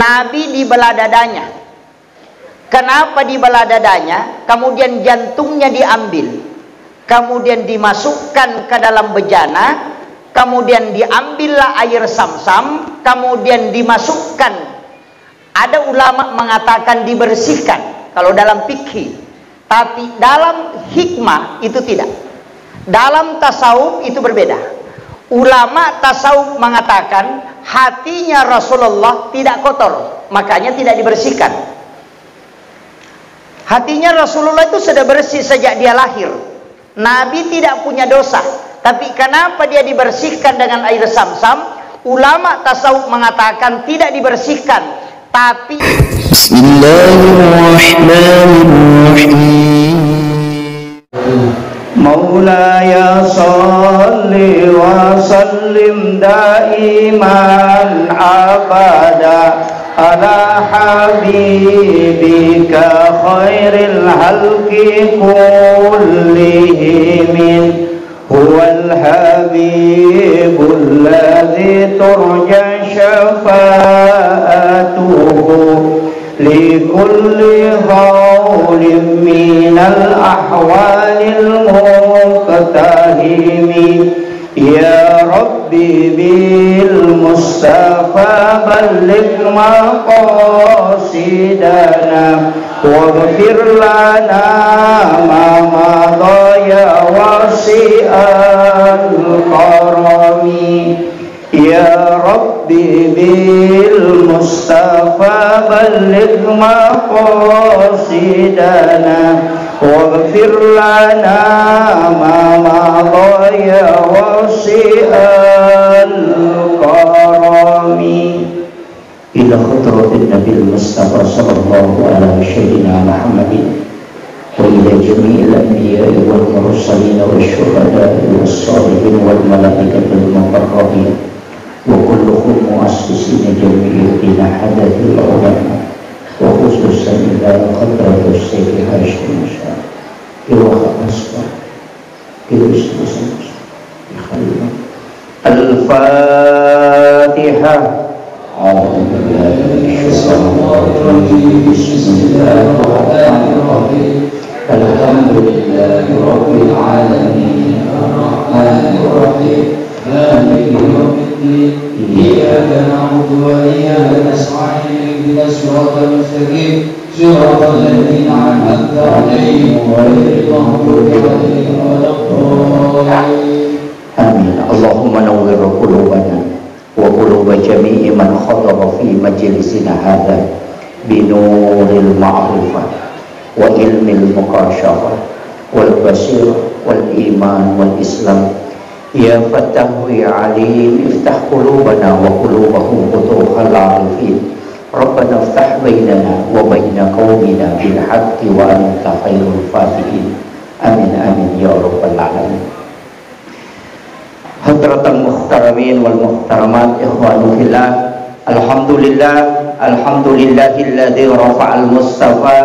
Nabi dibelah dadanya. Kenapa dibelah dadanya? Kemudian jantungnya diambil, kemudian dimasukkan ke dalam bejana, kemudian diambillah air Sam-Sam, kemudian dimasukkan. Ada ulama mengatakan dibersihkan kalau dalam fikih, tapi dalam hikmah itu tidak. Dalam tasawuf itu berbeda. Ulama tasawuf mengatakan hatinya Rasulullah tidak kotor, makanya tidak dibersihkan. Hatinya Rasulullah itu sudah bersih sejak dia lahir. Nabi tidak punya dosa, tapi kenapa dia dibersihkan dengan air Sam-Sam? Ulama tasawuf mengatakan tidak dibersihkan, tapi Bismillahirrahmanirrahim. Maulaya salli wa sallim daiman abada ala habibika khairil halqi kullihim. Huwal habibul ladzi turja syafa'atuhu likulli khawlin minal ahwalil muqtahimi. Ya Rabbi bil Mustafa balligh maqasidana waghfir lana ma madaya wasi'al karami. Ya Rabbi bil Mustafa balligh maqasidana waghfir lana ma madaya wasi'al karami. Ila khadratin Nabil Mustafa sallallahu alaihi sayyidina Muhammadin wa ila jami'il anbiya'i wal mursalin wa syuhada'i was salihin wal malaikatil muqarrabin wa kulluhum muassisina jami'ina hadathil ulama wa khususan ila khadratus sayyidi Hashim Musa wa khabaswa ila ismusa Al-Fatihah. Bismillahirrahmanirrahim. Alhamdulillahi rabbil alamin. Ar-Rahmanir-Rahim. Maliki yaumiddin. Iyyaka na'budu wa iyyaka nasta'in. Ihdinas siratal mustaqim. Siratal ladzina an'amta 'alaihim ghairil maghdubi 'alaihim waladdallin. Amin. Allahumma nawwir qulubana wa quluba jami'i man khadara fi majlisina hadha bi nuril ma'rifah wa ilmil muqasyafah wal basirah wal iman wal islam. Ya Fattahu ya Alim, iftah qulubana wa qulubahum futuhal arifin. Rabbana iftah bainana wa baina qaumina bil haqqi wa anta khairul fatihin. Amin amin ya rabbal alamin. Hadratal muhtaramin wal muhtaramat, ikhwanu fillah. Alhamdulillahilladzi rafa'al mustafa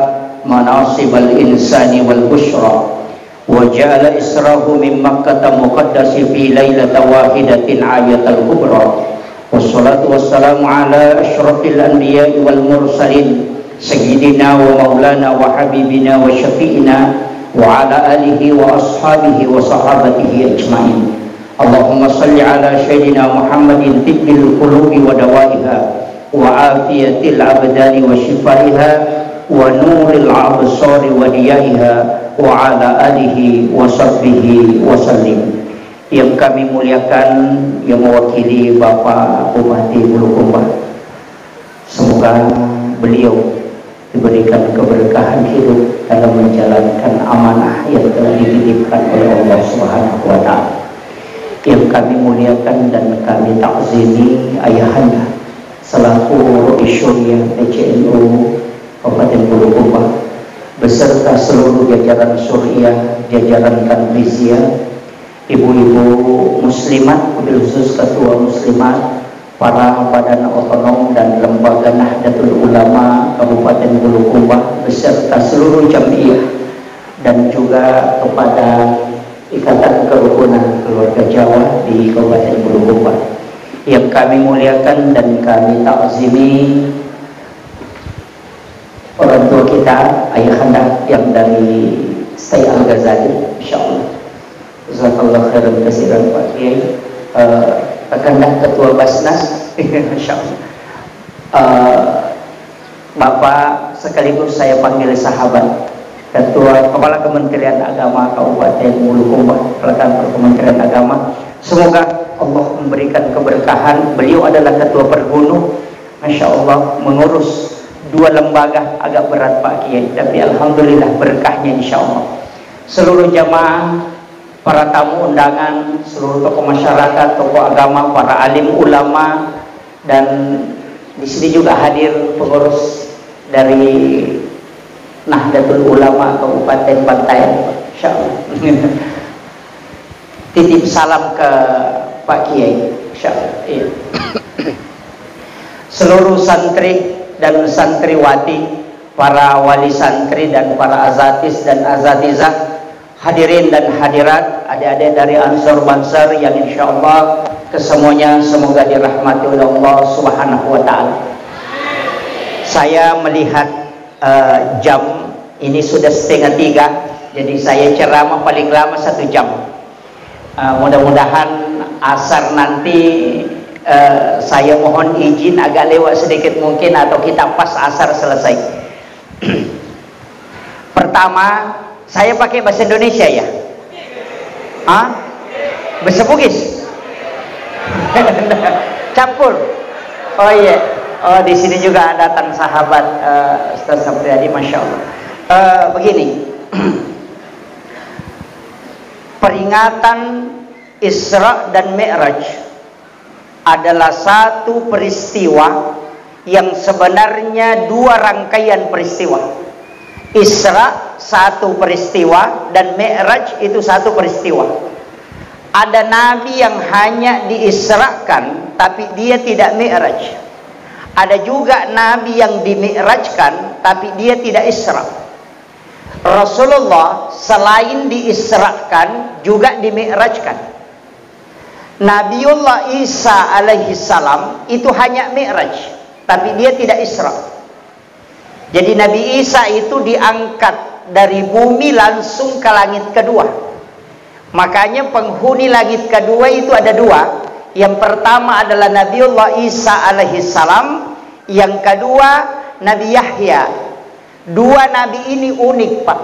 manasibal insani wal bushra wa ja'ala israhu min makkah muqaddasi fi lailata wahidatin ayatal kubra. Wassalatu wassalamu ala asyrafil anbiya'i wal mursalin sayyidina wa maulana wa habibina wa syafi'ina wa ala alihi wa ashabihi wa sahabatihi ajma'in. Allahumma salli ala sayyidina Muhammadin tibbil qulubi wa dawaiha wa afiyatil abdani wa shifaiha wa nuril absari wa diyaiha wa ala alihi wa sahbihi wa sallim. Yang kami muliakan, yang mewakili Bapak Bupati Bulukumba, semoga beliau diberikan keberkahan hidup dalam menjalankan amanah yang telah dititipkan oleh Allah Subhanahu wa ta'ala. Yang kami muliakan dan kami takzimi ayahanda selaku Roisyuriah PCNU Kabupaten Bulukumba beserta seluruh jajaran Suriah, jajaran Tanfiziyah, ibu-ibu muslimat, wabil khusus ketua muslimat, para badan otonom dan lembaga Nahdlatul Ulama Kabupaten Bulukumba beserta seluruh jamiah, dan juga kepada Ikatan Kerukunan Keluarga Jawa di Kabupaten Bulukumba yang kami muliakan dan kami takzimi kita ayahanda yang dari Syekh Al-Ghazali, insyaallah. Jazakallahu khairan katsiran Pak Kiai. Rekannya Ketua Basnas, insyaallah. Bapak sekaligus saya panggil sahabat, Ketua Kepala Kementerian Agama Kabupaten Bulukumba, Kepala Kantor Kementerian Agama. Semoga Allah memberikan keberkahan. Beliau adalah Ketua Pergunu, Masya Allah, mengurus 2 lembaga, agak berat Pak Kiai, tapi alhamdulillah berkahnya insya Allah. Seluruh jamaah, para tamu undangan, seluruh tokoh masyarakat, tokoh agama, para alim ulama, dan di sini juga hadir pengurus dari Nahdlatul Ulama Kabupaten Bantayan, insyaallah. Titip salam ke Pak Kiai, insyaallah. Iya. Seluruh santri dan santriwati, para wali santri dan para azatis dan azatizah, hadirin dan hadirat, adik-adik dari Ansor Bansar yang insya Allah kesemuanya semoga dirahmati oleh Allah Subhanahu wa Ta'ala. Saya melihat jam ini sudah 2:30, jadi saya ceramah paling lama 1 jam. Mudah-mudahan asar nanti saya mohon izin agak lewat sedikit mungkin, atau kita pas asar selesai. Pertama, saya pakai bahasa Indonesia ya? Bahasa Bugis? Campur? Oh iya. Oh, di sini juga datang sahabat Ustaz Sapriyadi, Masya Allah. Begini, peringatan Isra dan Mi'raj adalah satu peristiwa yang sebenarnya 2 rangkaian peristiwa. Isra satu peristiwa dan Mi'raj itu satu peristiwa. Ada nabi yang hanya diisrakan tapi dia tidak Mi'raj. Ada juga nabi yang dimi'rajkan tapi dia tidak Isra. Rasulullah selain diisrakan juga dimi'rajkan. Nabiullah Isa alaihi salam itu hanya Mi'raj tapi dia tidak Isra. Jadi Nabi Isa itu diangkat dari bumi langsung ke langit kedua. Makanya penghuni langit kedua itu ada 2. Yang pertama adalah Nabiullah Isa alaihi salam, yang kedua Nabi Yahya. 2 nabi ini unik Pak.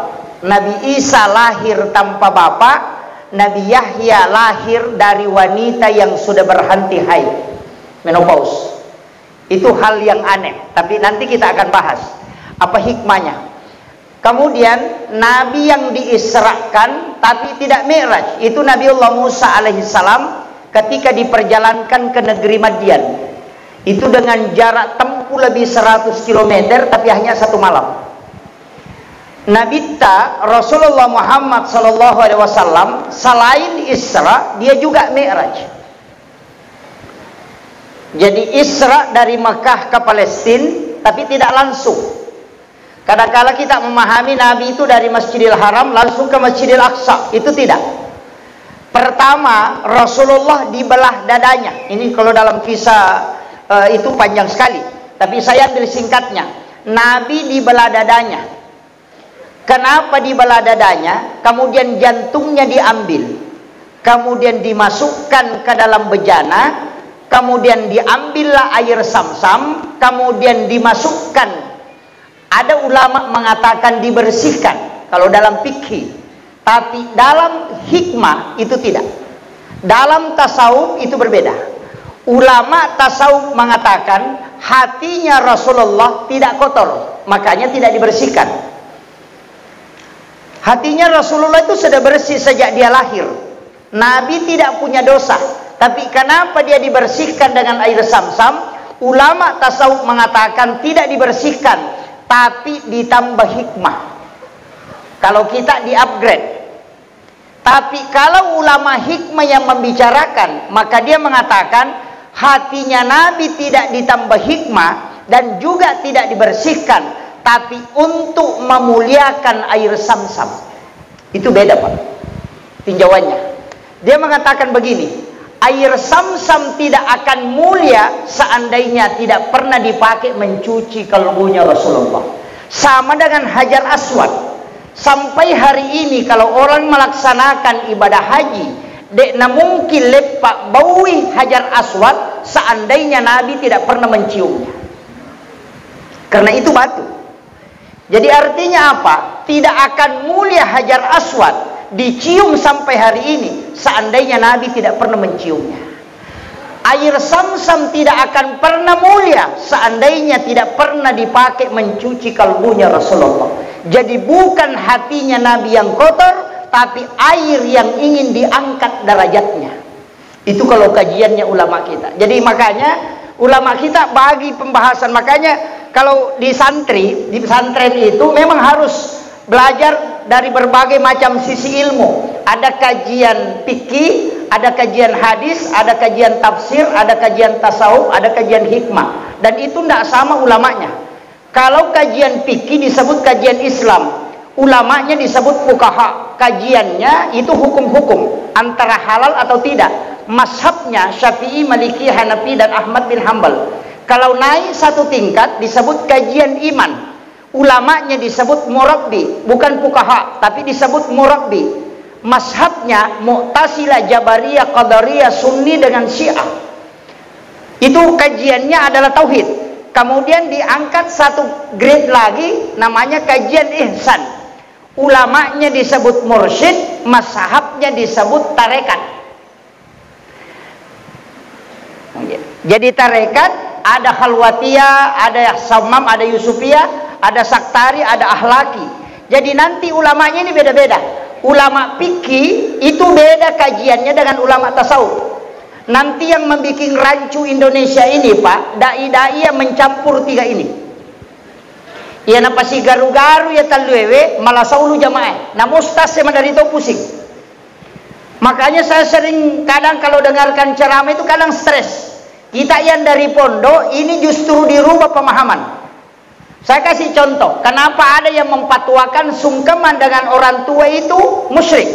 Nabi Isa lahir tanpa bapak, Nabi Yahya lahir dari wanita yang sudah berhenti haid, menopause. Itu hal yang aneh, tapi nanti kita akan bahas apa hikmahnya. Kemudian nabi yang diisrakan tapi tidak mi'raj itu Nabiullah Musa alaihissalam ketika diperjalankan ke negeri Madian. Itu dengan jarak tempuh lebih 100 km tapi hanya 1 malam. Nabi Rasulullah Muhammad SAW selain Isra dia juga mi'raj. Jadi Isra dari Mekah ke Palestina tapi tidak langsung. Kadang-kala kita memahami Nabi itu dari Masjidil Haram langsung ke Masjidil Aqsa. Itu tidak. Pertama, Rasulullah dibelah dadanya. Ini kalau dalam kisah itu panjang sekali, tapi saya ambil singkatnya. Nabi dibelah dadanya. Kenapa dibelah dadanya? Kemudian jantungnya diambil, kemudian dimasukkan ke dalam bejana, kemudian diambillah air Zamzam, kemudian dimasukkan. Ada ulama mengatakan dibersihkan kalau dalam fikih, tapi dalam hikmah itu tidak. Dalam tasawuf itu berbeda. Ulama tasawuf mengatakan hatinya Rasulullah tidak kotor, makanya tidak dibersihkan. Hatinya Rasulullah itu sudah bersih sejak dia lahir. Nabi tidak punya dosa, tapi kenapa dia dibersihkan dengan air Zamzam? Ulama tasawuf mengatakan tidak dibersihkan, tapi ditambah hikmah. Kalau kita di-upgrade. Tapi kalau ulama hikmah yang membicarakan, maka dia mengatakan hatinya Nabi tidak ditambah hikmah dan juga tidak dibersihkan, tapi untuk memuliakan air Zamzam. Itu beda Pak tinjauannya. Dia mengatakan begini, air Zamzam tidak akan mulia seandainya tidak pernah dipakai mencuci kalbunya Rasulullah. Sama dengan Hajar Aswad. Sampai hari ini kalau orang melaksanakan ibadah haji, dekna mungkin lepak baui Hajar Aswad seandainya Nabi tidak pernah menciumnya. Karena itu batu. Jadi artinya apa? Tidak akan mulia Hajar Aswad dicium sampai hari ini seandainya Nabi tidak pernah menciumnya. Air Zam-Zam tidak akan pernah mulia seandainya tidak pernah dipakai mencuci kalbunya Rasulullah. Jadi bukan hatinya Nabi yang kotor, tapi air yang ingin diangkat derajatnya. Itu kalau kajiannya ulama kita. Jadi makanya ulama kita bagi pembahasan. Makanya kalau di pesantren itu memang harus belajar dari berbagai macam sisi ilmu. Ada kajian fikih, ada kajian hadis, ada kajian tafsir, ada kajian tasawuf, ada kajian hikmah. Dan itu tidak sama ulamanya. Kalau kajian fikih disebut kajian Islam, ulamanya disebut fuqaha. Kajiannya itu hukum-hukum antara halal atau tidak. Mazhabnya Syafi'i, Maliki, Hanafi dan Ahmad bin Hambal. Kalau naik satu tingkat disebut kajian iman. Ulamanya disebut murabbi, bukan fuqaha, tapi disebut murabbi. Mazhabnya Mu'tazilah, Jabariyah, Qadariyah, Sunni dengan Syiah. Itu kajiannya adalah tauhid. Kemudian diangkat satu grade lagi namanya kajian ihsan. Ulamanya disebut mursyid, mazhabnya disebut tarekat. Jadi tarekat ada khalwatiyah, ada samam, ada yusufiyah, ada saktari, ada ahlaki. Jadi nanti ulamanya ini beda-beda. Ulama fikih itu beda kajiannya dengan ulama tasawuf. Nanti yang membuat rancu Indonesia ini Pak, dai-dai yang mencampur tiga ini. Ya napa si garu-garu ya talwewe malah saulu jamaah. Nah ustaz sama dari itu pusing. Makanya saya sering kadang kalau dengarkan ceramah itu kadang stres. Kita yang dari pondok ini justru dirubah pemahaman. Saya kasih contoh, kenapa ada yang mempatwakan sungkeman dengan orang tua itu musyrik,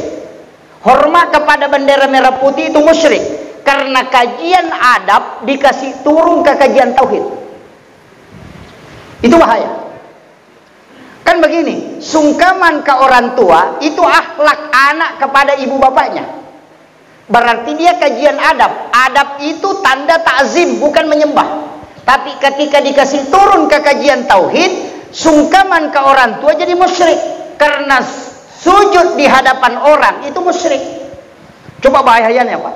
hormat kepada bendera merah putih itu musyrik, karena kajian adab dikasih turun ke kajian tauhid. Itu bahaya. Kan begini, sungkeman ke orang tua itu akhlak anak kepada ibu bapaknya. Berarti dia kajian adab. Adab itu tanda takzim, bukan menyembah. Tapi ketika dikasih turun ke kajian tauhid, sungkaman ke orang tua jadi musyrik. Karena sujud di hadapan orang itu musyrik. Coba bahayanya Pak.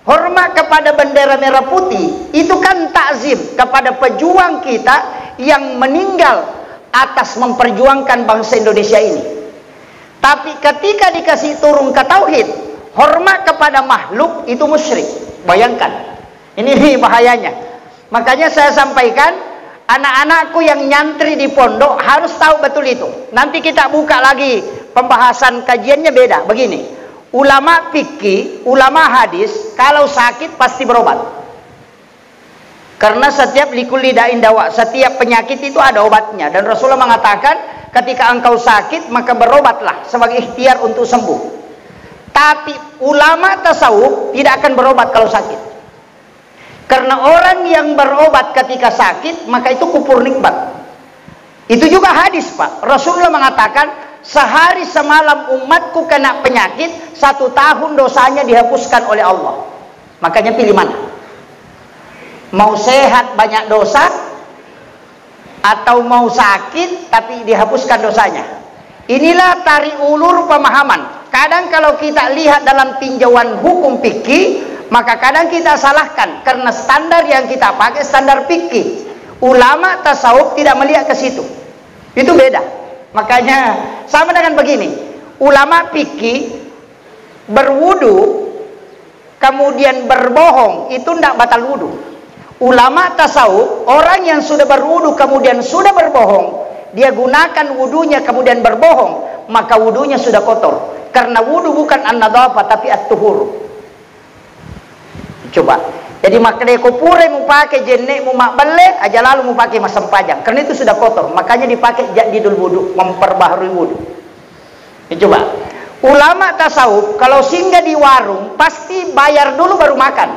Hormat kepada bendera merah putih itu kan takzim kepada pejuang kita yang meninggal atas memperjuangkan bangsa Indonesia ini. Tapi ketika dikasih turun ke tauhid, hormat kepada makhluk itu musyrik. Bayangkan. Ini bahayanya. Makanya saya sampaikan, anak-anakku yang nyantri di pondok harus tahu betul itu. Nanti kita buka lagi pembahasan kajiannya beda. Begini, ulama fikih, ulama hadis, kalau sakit pasti berobat. Karena setiap likulli da'in dawa, setiap penyakit itu ada obatnya. Dan Rasulullah mengatakan, ketika engkau sakit maka berobatlah sebagai ikhtiar untuk sembuh. Tapi ulama tasawuf tidak akan berobat kalau sakit. Karena orang yang berobat ketika sakit, maka itu kufur nikmat. Itu juga hadis Pak. Rasulullah mengatakan, sehari semalam umatku kena penyakit, 1 tahun dosanya dihapuskan oleh Allah. Makanya pilih mana? Mau sehat banyak dosa, atau mau sakit tapi dihapuskan dosanya? Inilah tarik ulur pemahaman. Kadang kalau kita lihat dalam tinjauan hukum fikih, maka kadang kita salahkan karena standar yang kita pakai standar fikih. Ulama tasawuf tidak melihat ke situ. Itu beda. Makanya sama dengan begini. Ulama fikih berwudu kemudian berbohong itu tidak batal wudu. Ulama tasawuf orang yang sudah berwudu kemudian sudah berbohong, dia gunakan wudunya kemudian berbohong, maka wudunya sudah kotor. Karena wudu bukan an-nadhafah tapi at-tuhur. Coba. Jadi makna kupure mu pakai jenek mu mak balik aja lalu mu pakai masam pajang. Karena itu sudah kotor. Makanya dipakai jadidul wudu, memperbaharui wudu. Coba. Ulama tasawuf kalau singgah di warung pasti bayar dulu baru makan.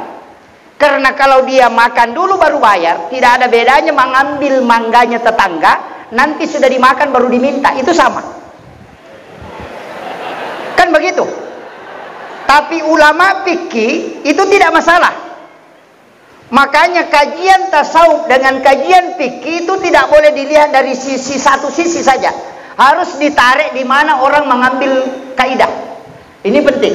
Karena kalau dia makan dulu baru bayar, tidak ada bedanya mengambil mangganya tetangga nanti sudah dimakan baru diminta, itu sama. Kan begitu. Tapi ulama fikih itu tidak masalah. Makanya kajian tasawuf dengan kajian fikih itu tidak boleh dilihat dari satu sisi saja. Harus ditarik di mana orang mengambil kaidah. Ini penting.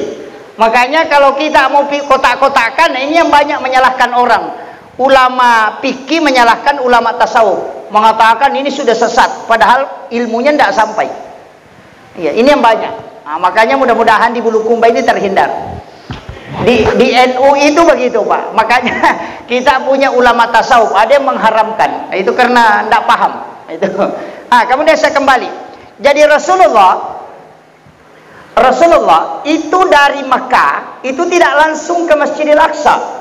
Makanya kalau kita mau kotak-kotakan, ini yang banyak menyalahkan orang. Ulama fikih menyalahkan ulama tasawuf, mengatakan ini sudah sesat, padahal ilmunya tidak sampai. Ya, ini yang banyak. Nah, makanya mudah-mudahan di Bulukumba ini terhindar. Di NU itu begitu, Pak. Makanya kita punya ulama tasawuf, ada yang mengharamkan. Nah, itu karena tidak paham. Itu. Ah, kemudian saya kembali. Jadi Rasulullah itu dari Mekah itu tidak langsung ke Masjidil Aqsa.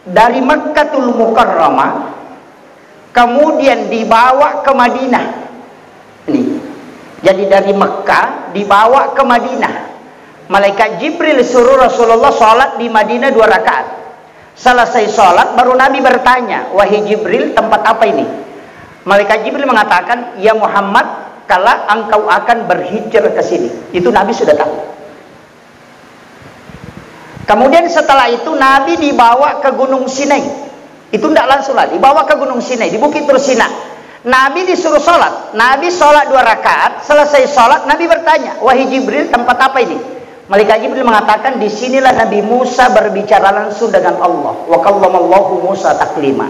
Dari Makkatul Mukarramah kemudian dibawa ke Madinah. Ini. Jadi dari Mekah dibawa ke Madinah. Malaikat Jibril suruh Rasulullah sholat di Madinah 2 rakaat. Selesai sholat baru Nabi bertanya, wahai Jibril, tempat apa ini? Malaikat Jibril mengatakan, ya Muhammad, kala engkau akan berhijrah ke sini. Itu Nabi sudah tahu. Kemudian setelah itu Nabi dibawa ke Gunung Sinai. Itu tidak langsung lah, dibawa ke Gunung Sinai, di Bukit Tursina. Nabi disuruh sholat. Nabi sholat 2 rakaat. Selesai sholat Nabi bertanya, wahai Jibril, tempat apa ini? Malaikat Jibril mengatakan, disinilah Nabi Musa berbicara langsung dengan Allah. Wa kallamallahu Musa taklima.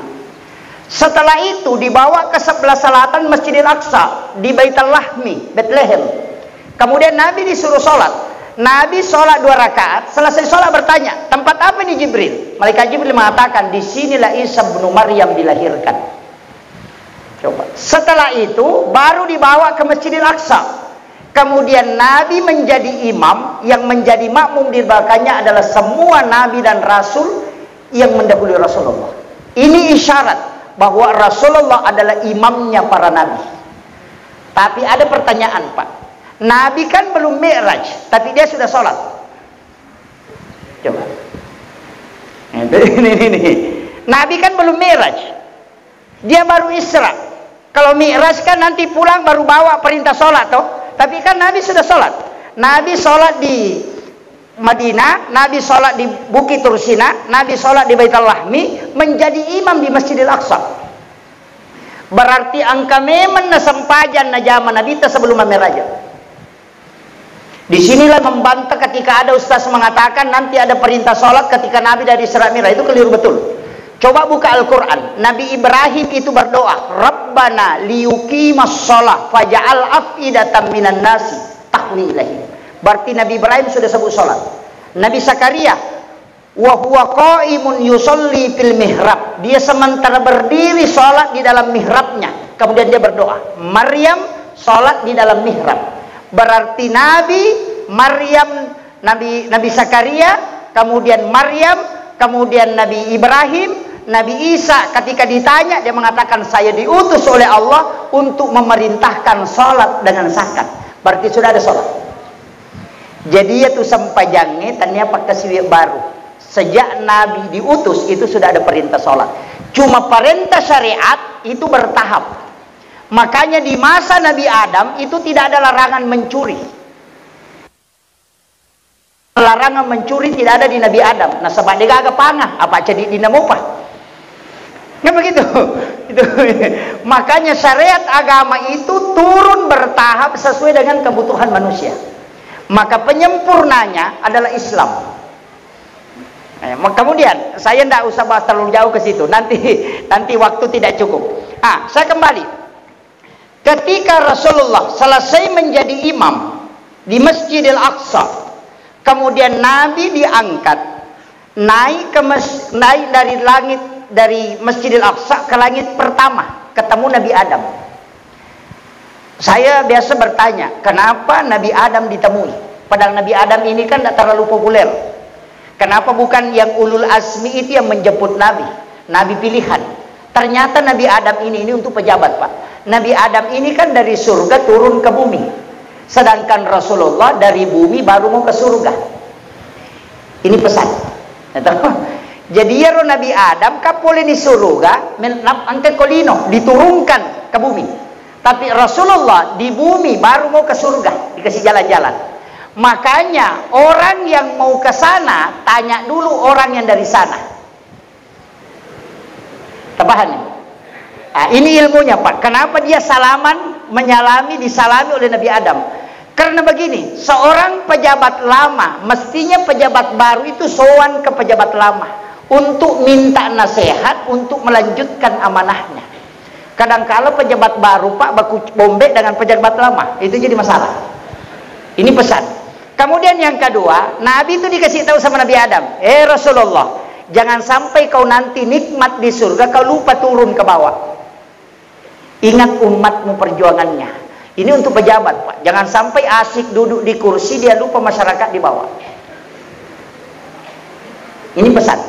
Setelah itu dibawa ke sebelah selatan Masjidil Aqsa di Baitul Lahmi, Bethlehem. Kemudian Nabi disuruh sholat. Nabi sholat 2 rakaat. Selesai sholat bertanya, tempat apa ini Jibril? Malaikat Jibril mengatakan, disinilah Isa bin Maryam dilahirkan. Coba. Setelah itu baru dibawa ke Masjidil Aqsa. Kemudian Nabi menjadi imam, yang menjadi makmum di belakangnya adalah semua Nabi dan Rasul yang mendahului Rasulullah. Ini isyarat bahwa Rasulullah adalah imamnya para Nabi. Tapi ada pertanyaan, Pak. Nabi kan belum Mi'raj, tapi dia sudah sholat. Coba. Ini. Nabi kan belum Mi'raj. Dia baru Isra. Kalau Mi'raj kan nanti pulang baru bawa perintah sholat, toh. Tapi kan Nabi sudah sholat. Nabi sholat di Madinah, Nabi sholat di Bukit Tursina, Nabi sholat di Baitul Lahmi, menjadi imam di Masjidil Aqsa. Berarti angka memang nasampajan na zaman Nabi sebelum Mi'raj. Disinilah membantah ketika ada ustaz mengatakan nanti ada perintah sholat ketika Nabi dari Isra Mi'raj. Itu keliru betul. Coba buka Al-Quran. Nabi Ibrahim itu berdoa, Rabbana liyuqimas sholah faja'al af'idatan minan nasi tahwi ilaihim. Berarti Nabi Ibrahim sudah sebut sholat. Nabi Zakaria, wa huwa qaimun yusolli fil mihrab. Dia sementara berdiri sholat di dalam mihrabnya. Kemudian dia berdoa. Maryam sholat di dalam mihrab. Berarti Nabi, Maryam, Nabi Zakaria, kemudian Maryam, kemudian Nabi Ibrahim, Nabi Isa ketika ditanya dia mengatakan saya diutus oleh Allah untuk memerintahkan sholat dengan zakat. Berarti sudah ada sholat. Jadi itu sampajangnya tanya pakai siwik baru. Sejak Nabi diutus itu sudah ada perintah sholat. Cuma perintah syariat itu bertahap. Makanya di masa Nabi Adam itu tidak ada larangan mencuri. Larangan mencuri tidak ada di Nabi Adam. Nah sebab dia agak pangah apa jadi dinamopah. Nggak begitu. Itu. Makanya syariat agama itu turun bertahap sesuai dengan kebutuhan manusia. Maka penyempurnanya adalah Islam. Kemudian saya tidak usah bahas terlalu jauh ke situ. Nanti waktu tidak cukup. Saya kembali. Ketika Rasulullah selesai menjadi imam di Masjidil Aqsa, kemudian Nabi diangkat naik dari langit, dari Masjidil Aqsa ke langit pertama, ketemu Nabi Adam. Saya biasa bertanya, kenapa Nabi Adam ditemui? Padahal Nabi Adam ini kan tidak terlalu populer. Kenapa bukan yang ulul azmi itu yang menjemput Nabi? Nabi pilihan. Ternyata Nabi Adam ini untuk pejabat, Pak. Nabi Adam ini kan dari surga turun ke bumi. Sedangkan Rasulullah dari bumi baru mau ke surga. Ini pesan. Jadi ya Nabi Adam kapoleh di surga, angkat kolino, diturunkan ke bumi. Tapi Rasulullah di bumi baru mau ke surga, dikasih jalan-jalan. Makanya orang yang mau ke sana tanya dulu orang yang dari sana. Tabahan ya? Nah, ini ilmunya Pak. Kenapa dia salaman, menyalami, disalami oleh Nabi Adam? Karena begini, seorang pejabat lama, mestinya pejabat baru itu sowan ke pejabat lama untuk minta nasihat untuk melanjutkan amanahnya. Kadang-kala pejabat baru Pak baku bombek dengan pejabat lama, itu jadi masalah. Ini pesan. Kemudian yang kedua, Nabi itu dikasih tahu sama Nabi Adam, Rasulullah, jangan sampai kau nanti nikmat di surga kau lupa turun ke bawah. Ingat umatmu perjuangannya. Ini untuk pejabat Pak. Jangan sampai asik duduk di kursi dia lupa masyarakat di bawah. Ini pesan.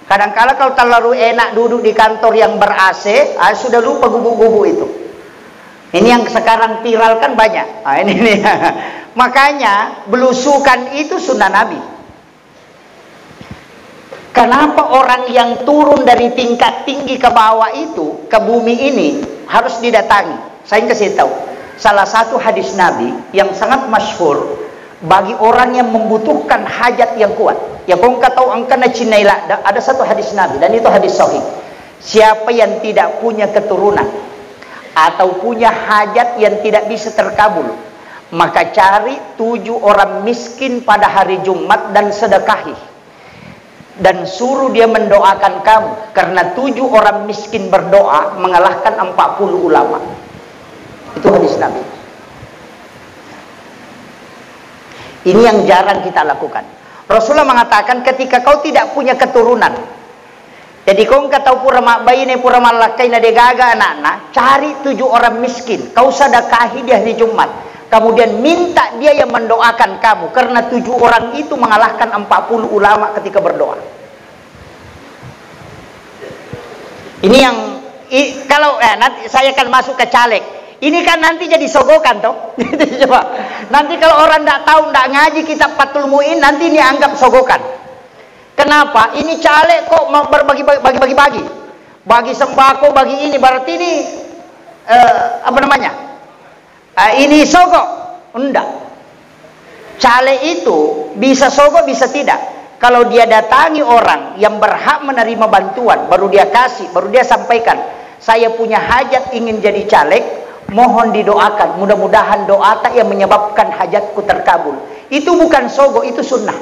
Kadang-kala kalau terlalu enak duduk di kantor yang ber-AC, sudah lupa gubuk-gubuk itu. Ini yang sekarang viral kan banyak. Ini. Makanya belusukan itu sunnah Nabi. Kenapa orang yang turun dari tingkat tinggi ke bawah itu, ke bumi ini harus didatangi? Saya kasih tahu. Salah satu hadis Nabi yang sangat masyhur bagi orang yang membutuhkan hajat yang kuat. Ya kau tahu angkana cinaila, ada satu hadis Nabi dan itu hadis sahih. Siapa yang tidak punya keturunan atau punya hajat yang tidak bisa terkabul, maka cari 7 orang miskin pada hari Jumat dan sedekahi. Dan suruh dia mendoakan kamu, karena 7 orang miskin berdoa mengalahkan 40 ulama. Itu hadis Nabi. Ini yang jarang kita lakukan. Rasulullah mengatakan ketika kau tidak punya keturunan, jadi kau tahu pura mak bayi ne pura malakai na degaga anak-anak, cari 7 orang miskin, kau sedekahi di hari Jumat, kemudian minta dia yang mendoakan kamu, karena 7 orang itu mengalahkan 40 ulama ketika berdoa. Ini yang kalau nanti saya akan masuk ke caleg. Ini kan nanti jadi sogokan toh. Coba. Nanti kalau orang tidak tahu, tidak ngaji kitab Fathul Mu'in, nanti ini anggap sogokan. Kenapa? Ini caleg kok mau berbagi-bagi. Bagi sembako, bagi ini, berarti ini apa namanya? Ini sogok. Enggak. Caleg itu bisa sogok, bisa tidak. Kalau dia datangi orang yang berhak menerima bantuan, baru dia kasih, baru dia sampaikan, saya punya hajat ingin jadi caleg, mohon didoakan, mudah-mudahan doa tak yang menyebabkan hajatku terkabul. Itu bukan sogok, itu sunnah.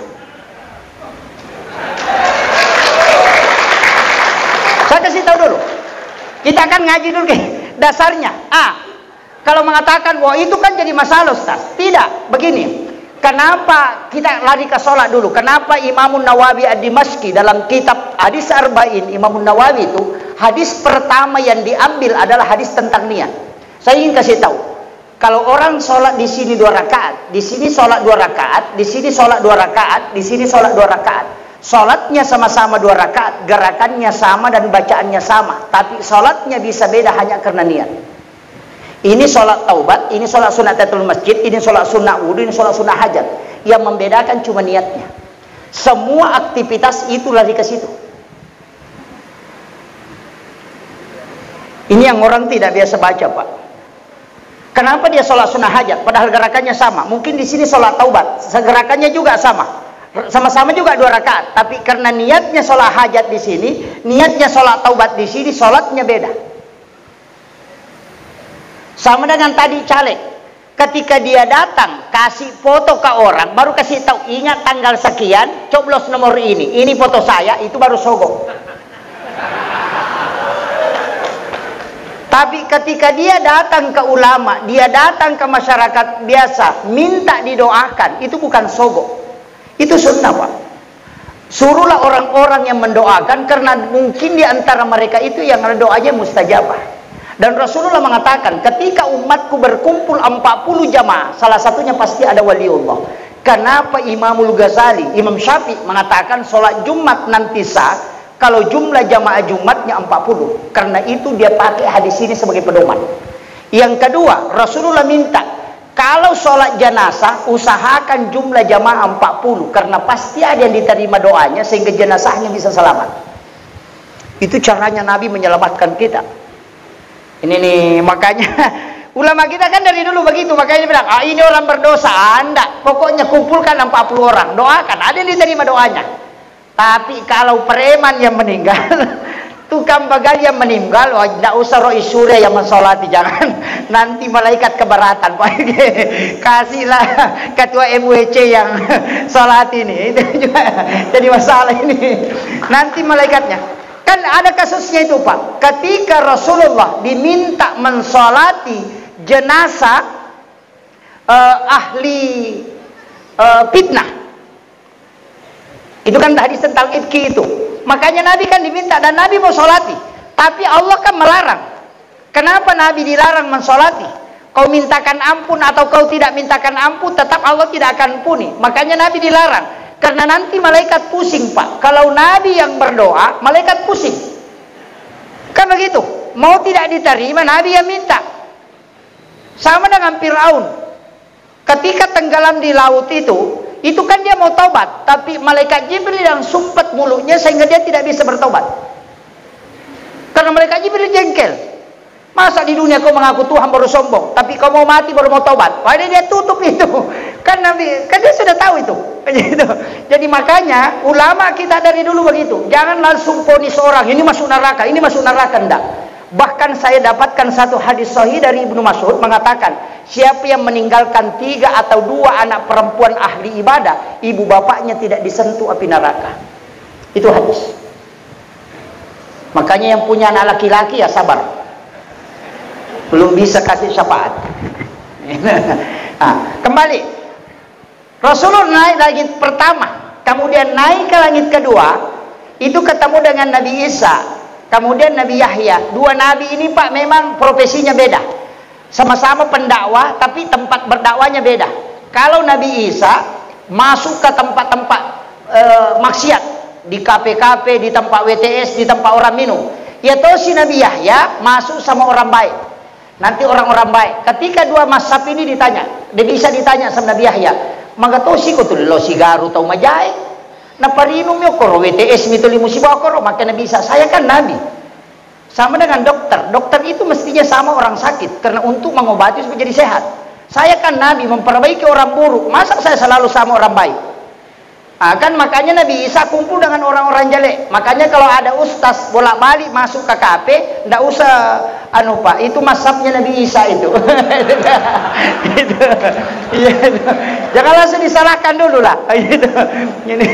Saya kasih tahu dulu. Kita akan ngaji dulu dasarnya. Kalau mengatakan wah itu kan jadi masalah Ustaz. Tidak, begini. Kenapa kita lari ke sholat dulu? Kenapa Imamun Nawawi Ad-Dimashqi dalam kitab Hadis Arba'in, Imamun Nawawi itu hadis pertama yang diambil adalah hadis tentang niat. Saya ingin kasih tahu, kalau orang sholat di sini 2 rakaat, di sini sholat 2 rakaat, di sini sholat 2 rakaat, di sini sholat 2 rakaat, sholatnya sama-sama 2 rakaat, gerakannya sama dan bacaannya sama, tapi sholatnya bisa beda hanya karena niat. Ini sholat taubat, ini sholat sunat tahiyatul masjid, ini sholat sunnah wudu, ini sholat sunnah hajat. Yang membedakan cuma niatnya. Semua aktivitas itu lari ke situ. Ini yang orang tidak biasa baca Pak. Kenapa dia sholat sunnah hajat? Padahal gerakannya sama. Mungkin di sini sholat taubat, gerakannya juga sama. Sama-sama juga 2 rakaat. Tapi karena niatnya sholat hajat di sini, niatnya sholat taubat di sini, sholatnya beda. Sama dengan tadi caleg, ketika dia datang kasih foto ke orang, baru kasih tahu ingat tanggal sekian, coblos nomor ini foto saya, itu baru sogok. Tapi ketika dia datang ke ulama, dia datang ke masyarakat biasa, minta didoakan, itu bukan sogok, itu sunnah Pak. Suruhlah orang-orang yang mendoakan, karena mungkin di antara mereka itu yang doanya mustajabah. Dan Rasulullah mengatakan, ketika umatku berkumpul 40 jamaah, salah satunya pasti ada waliullah. Kenapa Imamul Ghazali, Imam Syafi'i mengatakan sholat Jumat nanti sah kalau jumlah jamaah Jumatnya 40? Karena itu dia pakai hadis ini sebagai pedoman. Yang kedua, Rasulullah minta, kalau sholat jenazah usahakan jumlah jamaah 40, karena pasti ada yang diterima doanya sehingga jenazahnya bisa selamat. Itu caranya Nabi menyelamatkan kita. Ini nih, makanya ulama kita kan dari dulu begitu, makanya bilang, ini orang berdosa. Anda, pokoknya kumpulkan 40 orang, doakan, ada yang diterima doanya. Tapi kalau preman yang meninggal, tukang begal yang meninggal, tidak usah roh surya yang mensolati, jangan. Nanti malaikat keberatan, Pak. Kasihlah ketua MWC yang sholat ini, itu juga jadi masalah ini. Nanti malaikatnya. Kan ada kasusnya itu, Pak. Ketika Rasulullah diminta mensolati jenazah ahli fitnah. Itu kan hadis tentang ifki itu. Makanya Nabi kan diminta dan Nabi mau solati. Tapi Allah kan melarang. Kenapa Nabi dilarang mensolati? Kau mintakan ampun atau kau tidak mintakan ampun, tetap Allah tidak akan ampuni. Makanya Nabi dilarang. Karena nanti malaikat pusing, Pak. Kalau Nabi yang berdoa, malaikat pusing. Kan begitu. Mau tidak diterima, Nabi yang minta. Sama dengan Fir'aun. Ketika tenggelam di laut itu kan dia mau taubat. Tapi malaikat Jibril yang sumpet mulutnya sehingga dia tidak bisa bertobat. Karena malaikat Jibril jengkel. Masa di dunia kau mengaku Tuhan baru sombong, tapi kau mau mati baru mau taubat? Padahal dia tutup itu. Kan Nabi, kan dia sudah tahu itu. Jadi makanya ulama kita dari dulu begitu. Jangan langsung vonis orang, ini masuk neraka, ini masuk neraka, enggak. Bahkan saya dapatkan satu hadis sahih dari Ibnu Mas'ud mengatakan, siapa yang meninggalkan 3 atau 2 anak perempuan ahli ibadah, ibu bapaknya tidak disentuh api neraka. Itu hadis. Makanya yang punya anak laki-laki ya sabar. Belum bisa kasih syafaat. Kembali, Rasulullah naik langit pertama, kemudian naik ke langit kedua, itu ketemu dengan Nabi Isa, kemudian Nabi Yahya. 2 nabi ini, Pak, memang profesinya beda. Sama-sama pendakwah, tapi tempat berdakwahnya beda. Kalau Nabi Isa masuk ke tempat-tempat maksiat, di kafe-kafe, di tempat WTS, di tempat orang minum. Ya toh si Nabi Yahya masuk sama orang baik. Nanti orang-orang baik. Ketika 2 mazhab ini ditanya, dia bisa ditanya sama Nabi Yahya, maka toh si ko lo sigaru tau majai. Na parinum yo koro WTS mituli musibah koro, maka Nabi Isa, saya kan nabi. Sama dengan dokter. Dokter itu mestinya sama orang sakit karena untuk mengobati supaya jadi sehat. Saya kan nabi memperbaiki orang buruk. Masa saya selalu sama orang baik? Kan makanya Nabi Isa kumpul dengan orang-orang jelek. Makanya kalau ada ustaz bolak-balik masuk ke kafe, ndak usah Pak, itu mazhabnya Nabi Isa itu. Itu. Jangan langsung disalahkan dulu lah. Ini.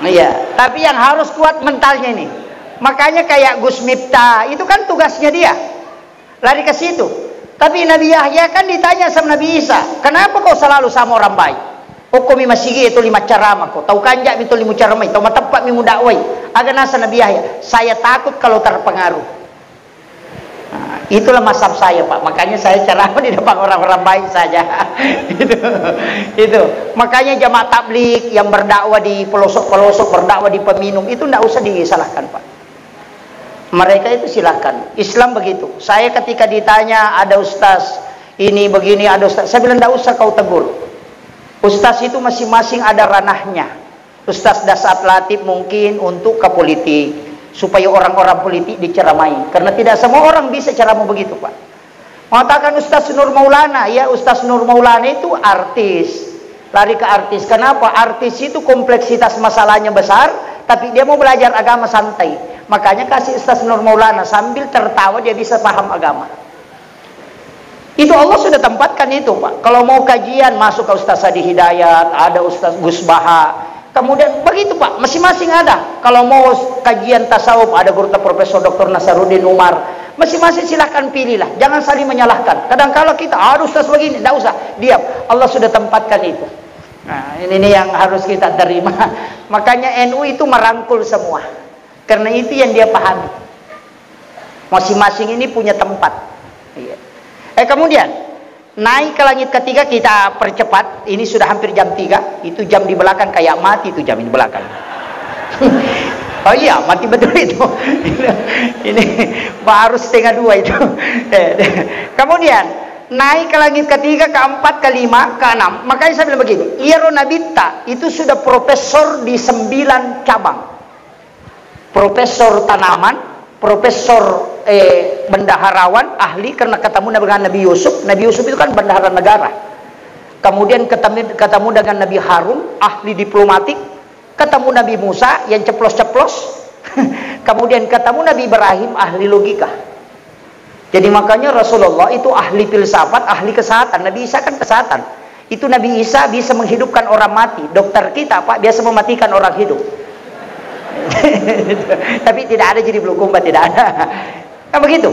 Iya, tapi yang harus kuat mentalnya ini. Makanya kayak Gus Miftah, itu kan tugasnya dia. Lari ke situ. Tapi Nabi Yahya kan ditanya sama Nabi Isa, "Kenapa kau selalu sama orang baik?" Hukum masigi itu 5 carama ko. Tahu kanjak itu 5 carama. Tahu matepat mi mudakwai. Aga nasa Nabi Yahya. Saya takut kalau terpengaruh. Itulah mazhab saya, Pak. Makanya saya ceramah di depan orang-orang baik saja. Itu. Makanya jamaah tabligh yang berdakwah di pelosok-pelosok, berdakwah di peminum itu tidak usah disalahkan, Pak. Mereka itu silahkan. Islam begitu. Saya ketika ditanya ada ustaz ini begini, ada ustaz, saya bilang tidak usah kau tegur. Ustaz itu masing-masing ada ranahnya. Ustaz Dasat Latif mungkin untuk ke politik, supaya orang-orang politik diceramai. Karena tidak semua orang bisa ceramah begitu, Pak. Mengatakan Ustaz Nur Maulana, ya Ustaz Nur Maulana itu artis. Lari ke artis. Kenapa? Artis itu kompleksitas masalahnya besar, tapi dia mau belajar agama santai. Makanya kasih Ustaz Nur Maulana, sambil tertawa dia bisa paham agama. Itu Allah sudah tempatkan itu, Pak. Kalau mau kajian masuk ke Ustaz Hadi Hidayat, ada Ustaz Gus Baha. Kemudian begitu, Pak, masing-masing ada. Kalau mau kajian tasawuf ada guru Profesor Dr. Nasaruddin Umar. Masing-masing silahkan pilihlah. Jangan saling menyalahkan. Kadang kalau kita ada Ustaz begini, tidak usah, diam. Allah sudah tempatkan itu. Nah, ini yang harus kita terima. Makanya NU itu merangkul semua. Karena itu yang dia pahami. Masing-masing ini punya tempat. Iya. Kemudian naik ke langit ketiga, kita percepat. Ini sudah hampir jam 3. Itu jam di belakang kayak mati itu jam di belakang. Oh iya, mati betul itu. Ini baru 1:30 itu. Kemudian naik ke langit ketiga, keempat, kelima, keenam. Makanya saya bilang begini, Iyaro Nabita itu sudah profesor di 9 cabang. Profesor tanaman, profesor bendaharawan ahli karena ketemu dengan Nabi Yusuf. Nabi Yusuf itu kan bendahara negara. Kemudian ketemu dengan Nabi Harun, ahli diplomatik. Ketemu Nabi Musa yang ceplos-ceplos. Kemudian ketemu Nabi Ibrahim, ahli logika. Jadi makanya Rasulullah itu ahli filsafat, ahli kesehatan. Nabi Isa kan kesehatan. Itu Nabi Isa bisa menghidupkan orang mati. Dokter kita Pak biasa mematikan orang hidup. Tapi tidak ada jadi belum kumbat, tidak ada. Nah, begitu.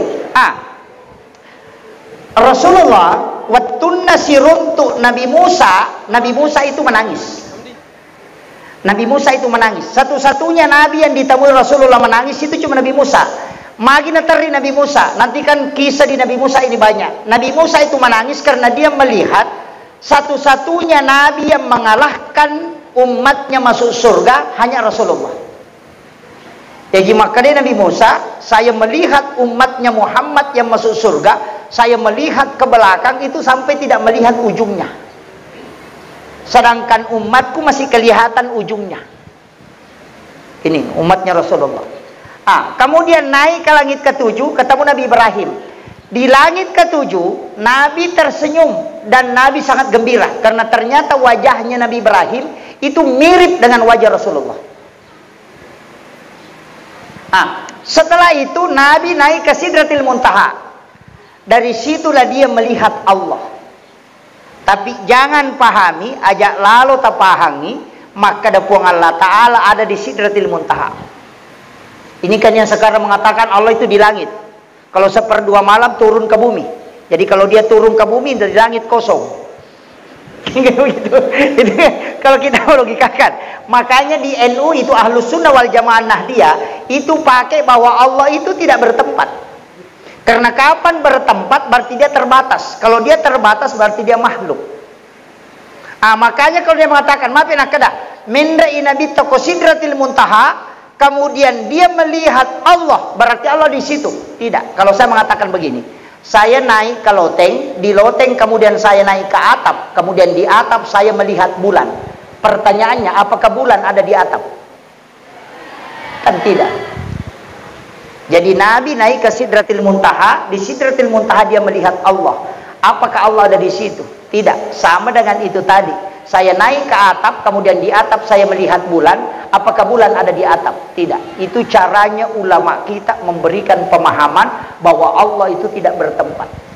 Rasulullah wattun nasirun untuk Nabi Musa itu menangis. Nabi Musa itu menangis. Satu-satunya nabi yang ditemui Rasulullah menangis itu cuma Nabi Musa. Magi natari Nabi Musa. Nanti kan kisah di Nabi Musa ini banyak. Nabi Musa itu menangis karena dia melihat satu-satunya nabi yang mengalahkan umatnya masuk surga hanya Rasulullah. Jadi makanya Nabi Musa, saya melihat umatnya Muhammad yang masuk surga, saya melihat ke belakang itu sampai tidak melihat ujungnya. Sedangkan umatku masih kelihatan ujungnya. Ini umatnya Rasulullah. Kemudian naik ke langit ke-7, ketemu Nabi Ibrahim. Di langit ke-7, Nabi tersenyum dan Nabi sangat gembira karena ternyata wajahnya Nabi Ibrahim itu mirip dengan wajah Rasulullah. Setelah itu Nabi naik ke Sidratil Muntaha. Dari situlah dia melihat Allah. Tapi jangan pahami, ajak lalu tak pahami, maka dapuang Allah Ta'ala ada di Sidratil Muntaha. Ini kan yang sekarang mengatakan Allah itu di langit. Kalau seperdua malam turun ke bumi. Jadi kalau dia turun ke bumi dari langit kosong. Gitu. Jadi kalau kita logikakan, makanya di NU itu Ahlus Sunnah wal Jamaah Nahdiyah itu pakai bahwa Allah itu tidak bertempat. Karena kapan bertempat berarti dia terbatas. Kalau dia terbatas berarti dia makhluk. Makanya kalau dia mengatakan maafin akada mindra inabi toko Sidratil Muntaha, kemudian dia melihat Allah, berarti Allah di situ. Tidak. Kalau saya mengatakan begini, saya naik ke loteng, di loteng kemudian saya naik ke atap, kemudian di atap saya melihat bulan. Pertanyaannya, apakah bulan ada di atap? Kan tidak. Jadi Nabi naik ke Sidratil Muntaha, di Sidratil Muntaha dia melihat Allah. Apakah Allah ada di situ? Tidak. Sama dengan itu tadi. Saya naik ke atap, kemudian di atap saya melihat bulan. Apakah bulan ada di atap? Tidak. Itu caranya ulama kita memberikan pemahaman bahwa Allah itu tidak bertempat.